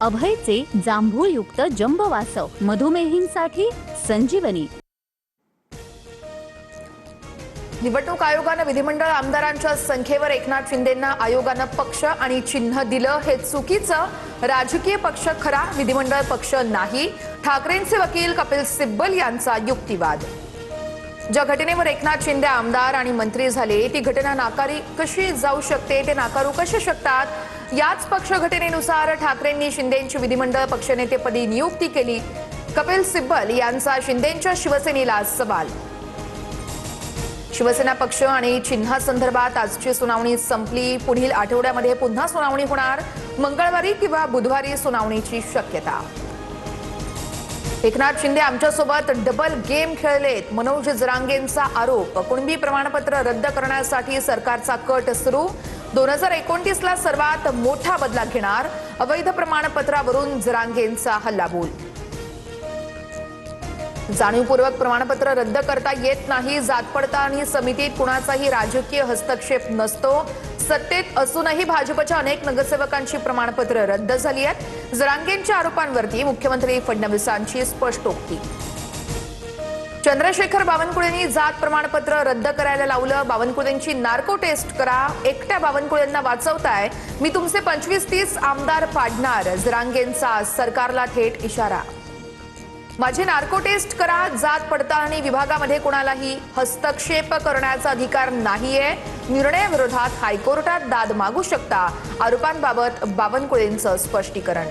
अभयचे जांभूळयुक्त jumbo वासव मधुमेहींसाठी संजीवनी। निवडणूक आयोगाने विधिमंडळ आमदारांच्या संख्येवर एकनाथ शिंदेंना आयोगाने पक्ष आणि चिन्ह दिलं हे चुकीचं। राजकीय पक्ष खरा, विधिमंडळ पक्ष नाही। ठाकरेंचे वकील कपिल सिब्बल यांचा युक्तिवाद। ज्या घटनेवर एकनाथ शिंदे आमदार आणि मंत्री झाले ती घटना नाकारी कशी जाऊ शकते, ते नाकारू कसे शकतात? याच पक्ष घटनेनुसार ठाकरेंनी शिंदेंची विधिमंडळ पक्षनेतेपदी नियुक्ती केली। कपिल सिब्बल यांचा शिंदेंच्या शिवसेनेला सवाल। शिवसेना पक्ष आणि चिन्हासंदर्भात आजची सुनावणी संपली। पुढील आठवड्यामध्ये पुन्हा सुनावणी होणार। मंगळवारी किंवा बुधवारी सुनावणीची शक्यता। एकनाथ शिंदे आमच्यासोबत डबल गेम खेळलेत, मनोज जरांगेंचा आरोप। कुणबी प्रमाणपत्र रद्द करण्यासाठी सरकारचा कट सुरू। 2029 ला सर्वात मोठा बदला घेणार। अवैध प्रमाणपत्रावरून जरांगेंचा हल्लाबोल। जाणीवपूर्वक प्रमाणपत्र रद्द करता येत नाही। जात पडताळणी समितीत कुणाचाही राजकीय हस्तक्षेप नसतो। सत्तेत असूनही भाजपच्या अनेक नगरसेवकांची प्रमाणपत्र रद्द झाली आहेत। जरांगेंच्या आरोपांवरती मुख्यमंत्री फडणवीसांची स्पष्टोक्ती। चंद्रशेखर बावनकुळेंनी जात प्रमाणपत्र रद्द करायला लावलं। बावनकुळेंची नार्को टेस्ट करा, एकट्या बावनकुळेंना वाचवताय, मी तुमचे 25-30 आमदार पाडणार। जरांगेंचा सरकारला थेट इशारा। माझी नार्को टेस्ट करा, जात पडताळणी विभागामध्ये कोणालाही हस्तक्षेप करण्याचा अधिकार नाहीये। निर्णयाविरोधात हायकोर्टात दाद मागू शकता। आरोपांबाबत बावनकुळेंचं स्पष्टीकरण।